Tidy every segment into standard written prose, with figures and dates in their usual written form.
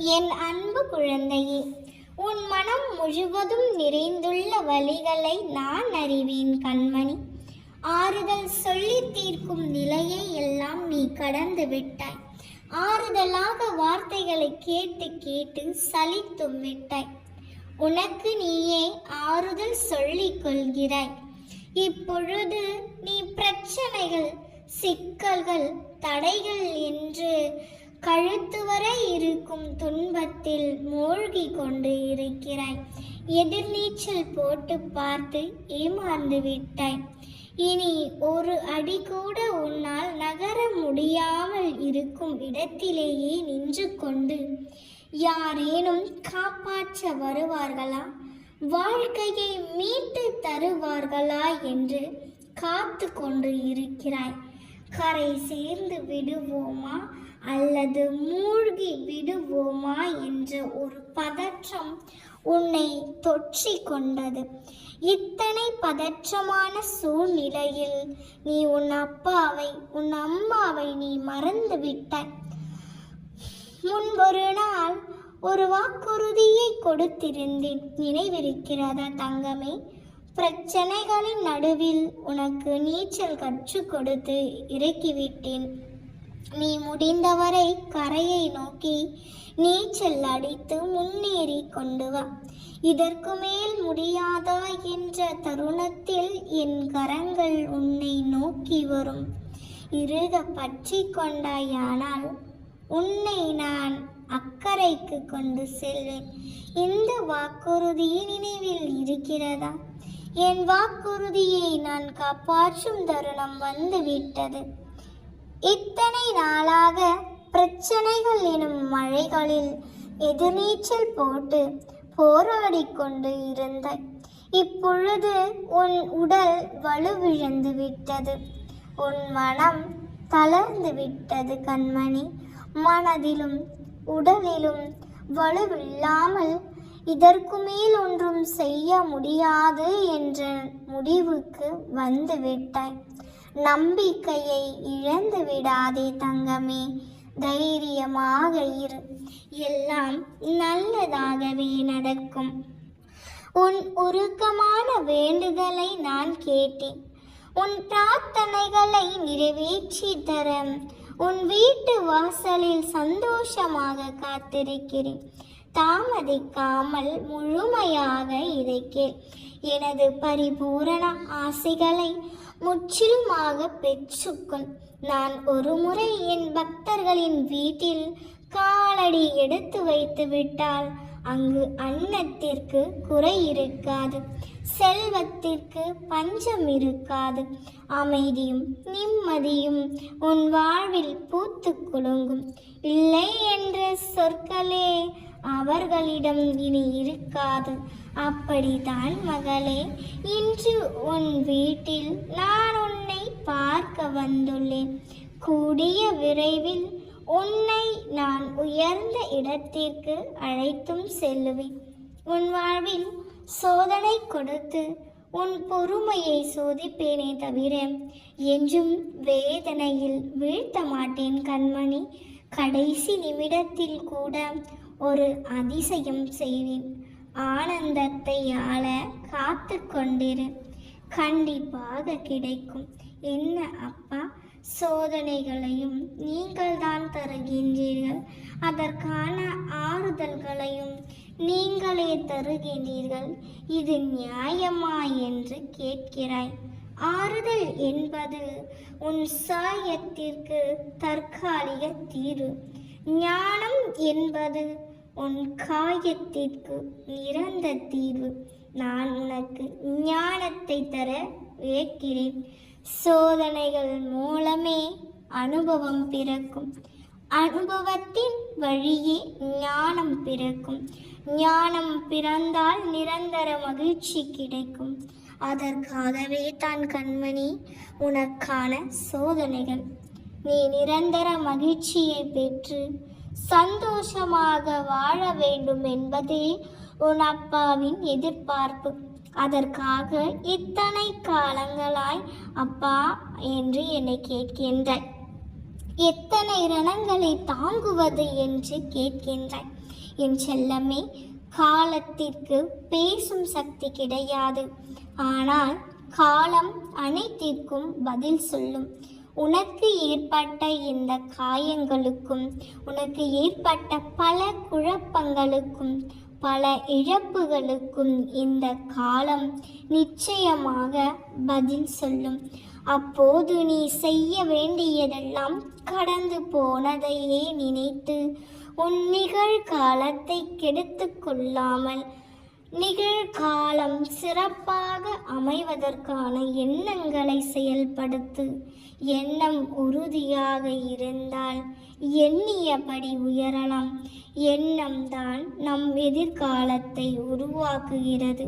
என் அன்பு குழந்தையே, உன் மனம் முழுவதும் நிறைந்துள்ள வலிகளை நான் அறிவேன் கண்மணி. ஆறுதல் சொல்லி தீர்க்கும் நிலையை எல்லாம் நீ கடந்து விட்டாய். ஆறுதலாக வார்த்தைகளை கேட்டு கேட்டு சலித்தும் விட்டாய். உனக்கு நீயே ஆறுதல் சொல்லிக் கொள்கிறாய். இப்பொழுது நீ பிரச்சனைகள், சிக்கல்கள், தடைகள் என்று கழுத்து வரை இருக்கும் துன்பத்தில் மூழ்கி கொண்டு இருக்கிறாய். எதிர்நீச்சல் போட்டு பார்த்து ஏமாந்து விட்டாய். இனி ஒரு அடி கூட உன்னால் நகர முடியாமல் இருக்கும் இடத்திலேயே நின்று கொண்டு யாரேனும் காப்பாற்ற வருவார்களா, வாழ்க்கையை மீட்டு தருவார்களா என்று காத்து கொண்டு இருக்கிறாய். கரை சேர்ந்து விடுவோமா அல்லது மூழ்கி விடுவோமா என்ற ஒரு பதற்றம் உன்னை தொற்றி கொண்டது. இத்தனை பதற்றமான சூழ்நிலையில் நீ உன் அப்பாவை, உன் அம்மாவை நீ மறந்து விட்டாய். முன்பொரு நாள் ஒரு வாக்குறுதியை கொடுத்திருந்தேன், நினைவிருக்கிறதா தங்கமே? பிரச்சனைகளின் நடுவில் உனக்கு நீச்சல் கற்றுக் கொடுத்து இறக்கிவிட்டேன். நீ முடிந்தவரை கரையை நோக்கி நீச்சல் அடித்து முன்னேறி கொண்டு வா. இதற்கு மேல் முடியாதா என்ற தருணத்தில் என் கரங்கள் உன்னை நோக்கி வரும். இறுக பற்றி கொண்டாயானால் உன்னை நான் அக்கறைக்கு கொண்டு செல்வேன். இந்த வாக்குறுதியை நினைவில் இருக்கிறதா? என் வாக்குறுதியை நான் காப்பாற்றும் தருணம் வந்துவிட்டது. இத்தனை நாளாக பிரச்சனைகள் எனும் மழைகளில் எதிர்நீச்சல் போட்டு போராடி கொண்டு இருந்தாய். இப்பொழுது உன் உடல் வலுவிழந்து விட்டது, உன் மனம் தளர்ந்து விட்டது கண்மணி. மனதிலும் உடலிலும் வலுவில்லாமல் இதற்கு மேல் ஒன்றும் செய்ய முடியாது என்ற முடிவுக்கு வந்து விட்டாய். நம்பிக்கையை இழந்து விடாதே தங்கமே, தைரியமாக இரு. எல்லாம் நல்லதாகவே நடக்கும். உன் உருக்கமான வேண்டுதலை நான் கேட்டேன். உன் பிரார்த்தனைகளை நிறைவேற்றி தர உன் வீட்டு வாசலில் சந்தோஷமாக காத்திருக்கிறேன். தாமதிக்காமல் முழுமையாக இதை கேள். எனது பரிபூரண ஆசைகளை முற்றிலுமாக பெற்றுக்கொள். நான் ஒரு முறை என் பக்தர்களின் வீட்டில் காலடி எடுத்து வைத்து விட்டால் அங்கு அன்னத்திற்கு குறை இருக்காது, செல்வத்திற்கு பஞ்சம் இருக்காது, அமைதியும் நிம்மதியும் உன் வாழ்வில் பூத்து குலுங்கும். இல்லை என்ற சொற்களே அவர்களிடம் இனி இருக்காது. அப்படித்தான் மகளே, இன்று உன் வீட்டில் நான் உன்னை பார்க்க வந்துள்ளேன். கூடிய விரைவில் உன்னை நான் உயர்ந்த இடத்திற்கு அழைத்தும் செல்லுவேன். உன் வாழ்வில் சோதனை கொடுத்து உன் பொறுமையை சோதிப்பேனே தவிர என்றும் வேதனையில் வீழ்த்த மாட்டேன் கண்மணி. கடைசி நிமிடத்தில் கூட ஒரு அதிசயம் செய்வேன். ஆனந்தத்தை ஆள காத்து கொண்டிரு, கண்டிப்பாக கிடைக்கும். என்ன அப்பா, சோதனைகளையும் நீங்கள் தான் தருகின்றீர்கள், அதற்கான ஆறுதல்களையும் நீங்களே தருகின்றீர்கள், இது நியாயமா என்று கேட்கிறாய். ஆறுதல் என்பது உன் சாயத்திற்கு தற்காலிக தீர்வு. ஞானம் என்பது உன் காயத்திற்கு நிரந்த தீர்வு. நான் உனக்கு ஞானத்தை தர வைக்கிறேன். சோதனைகள் மூலமே அனுபவம் பிறக்கும். அனுபவத்தின் வழியே ஞானம் பிறக்கும். ஞானம் பிறந்தால் நிரந்தர மகிழ்ச்சி கிடைக்கும். அதற்காகவே தான் கண்மணி உனக்கான சோதனைகள். நீ நிரந்தர மகிழ்ச்சியை பெற்று சந்தோஷமாக வாழ வேண்டும் என்பதே உன் அப்பாவின் எதிர்பார்ப்பு. அதற்காக இத்தனை காலங்களாய் அப்பா என்று என்னை கேட்கின்றாய். எத்தனை ரணங்களை தாங்குவது என்று கேட்கின்றாய். என் செல்லமே, காலத்திற்கு பேசும் சக்தி கிடையாது. ஆனால் காலம் அனைத்திற்கும் பதில் சொல்லும். உனக்கு ஏற்பட்ட இந்த காயங்களுக்கும், உனக்கு ஏற்பட்ட பல குழப்பங்களுக்கும், பல இழப்புகளுக்கும் இந்த காலம் நிச்சயமாக பதில் சொல்லும். அப்போது நீ செய்ய வேண்டியதெல்லாம் கடந்து போனதையே நினைத்து உன் நிகழ்காலத்தை கெடுத்து கொள்ளாமல் நிகழ்காலம் சிறப்பாக அமைவதற்கான எண்ணங்களை செயல்படுத்து. எண்ணம் உறுதியாக இருந்தால் எண்ணியபடி உயரலாம். எண்ணம்தான் நம் எதிர்காலத்தை உருவாக்குகிறது.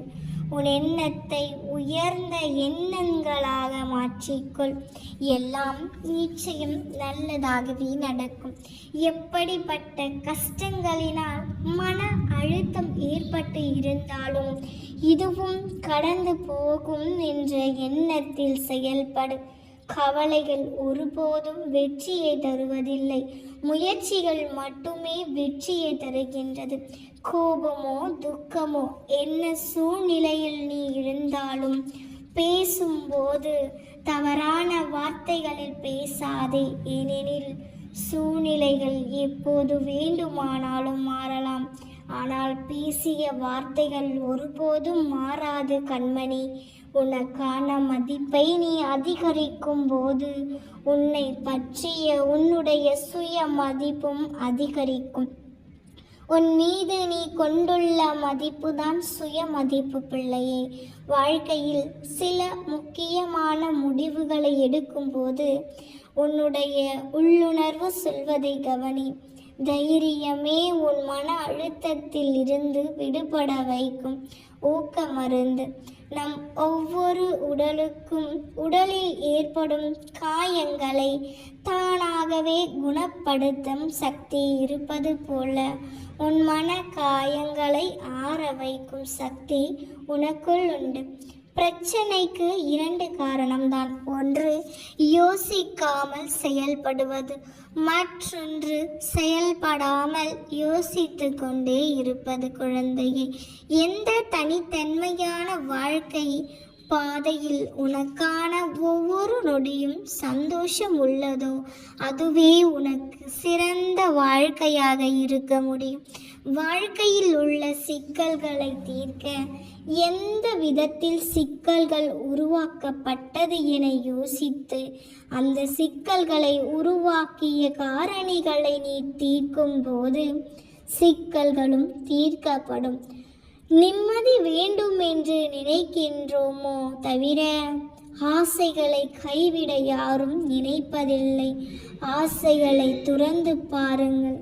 உன் எண்ணத்தை உயர்ந்த எண்ணங்களாக மாற்றிக்கொள். எல்லாம் நிச்சயம் நல்லதாகவே நடக்கும். எப்படிப்பட்ட கஷ்டங்களினால் மன அழுத்தம் ஏற்பட்டு இருந்தாலும் இதுவும் கடந்து போகும் என்ற எண்ணத்தில் செயல்படு. கவலைகள் ஒருபோதும் வெற்றியை தருவதில்லை. முயற்சிகள் மட்டுமே வெற்றியை தருகின்றது. கோபமோ துக்கமோ என்ன சூழ்நிலையில் நீ இருந்தாலும் பேசும்போது தவறான வார்த்தைகளில் பேசாதே. ஏனெனில் சூழ்நிலைகள் எப்போது வேண்டுமானாலும் மாறலாம். ஆனால் பேசிய வார்த்தைகள் ஒருபோதும் மாறாது கண்மணி. உனக்கான மதிப்பை நீ அதிகரிக்கும் போது உன்னை பற்றிய உன்னுடைய சுய மதிப்பும் அதிகரிக்கும். உன் மீது நீ கொண்டுள்ள மதிப்புதான் சுய மதிப்பு பிள்ளையே. வாழ்க்கையில் சில முக்கியமான முடிவுகளை எடுக்கும்போது உன்னுடைய உள்ளுணர்வு சொல்வதை கவனி. தைரியமே உன் மன அழுத்தத்தில் இருந்து விடுபட வைக்கும் ஊக்க மருந்து. நம் ஒவ்வொரு உடலில் ஏற்படும் காயங்களை தானாகவே குணப்படுத்தும் சக்தி இருப்பது போல உன் மன காயங்களை ஆற வைக்கும் சக்தி உனக்குள் உண்டு. பிரச்சனைக்கு 2 காரணம்தான். ஒன்று யோசிக்காமல் செயல்படுவது, மற்றொன்று செயல்படாமல் யோசித்து கொண்டே இருப்பது. குழந்தையே, எந்த தனித்தன்மையான வாழ்க்கை பாதையில் உனக்கான ஒவ்வொரு நொடியும் சந்தோஷம் உள்ளதோ அதுவே உனக்கு சிறந்த வாழ்க்கையாக இருக்க முடியும். வாழ்க்கையில் உள்ள சிக்கல்களை தீர்க்க எந்த விதத்தில் சிக்கல்கள் உருவாக்கப்பட்டது என யோசித்து அந்த சிக்கல்களை உருவாக்கிய காரணிகளை நீ தீர்க்கும் போது சிக்கல்களும் தீர்க்கப்படும். நிம்மதி வேண்டும் என்று நினைக்கின்றோமோ தவிர ஆசைகளை கைவிட யாரும் நினைப்பதில்லை. ஆசைகளை துறந்து பாருங்கள்.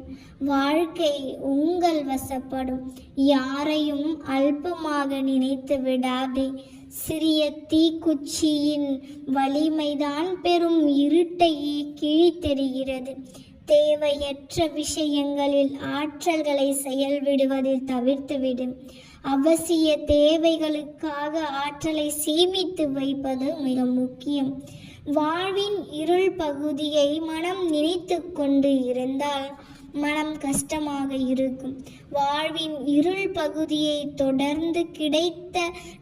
வாழ்க்கை உங்கள் வசப்படும். யாரையும் அல்பமாக நினைத்து விடாதே. சிறிய தீக்குச்சியின் வலிமைதான் பெரும் இருட்டையே கிழித்தெறிகிறது. தேவையற்ற விஷயங்களில் ஆற்றல்களை செயல்விடுவதில் தவிர்த்துவிடும். அவசிய தேவைகளுக்காக ஆற்றலை சேமித்து வைப்பது மிக முக்கியம். வாழ்வின் இருள் பகுதியை மனம் நினைத்து கொண்டு இருந்தால் மனம் கஷ்டமாக இருக்கும். வாழ்வின் இருள் பகுதியை தொடர்ந்து கிடைத்த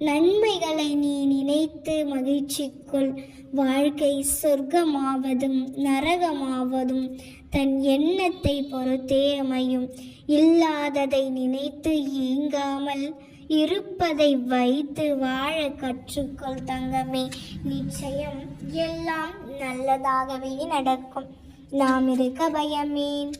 நன்மைகளை நீ நினைத்து மகிழ்ச்சிக்குள். வாழ்க்கை சொர்க்கமாவதும் நரகமாவதும் தன் எண்ணத்தை பொறுத்தே அமையும். இல்லாததை நினைத்து ஏங்காமல் இருப்பதை வைத்து வாழ கற்றுக்கொள் தங்கமே. நிச்சயம் எல்லாம் நல்லதாகவே நடக்கும். நாம் இருக்க பயமேன்.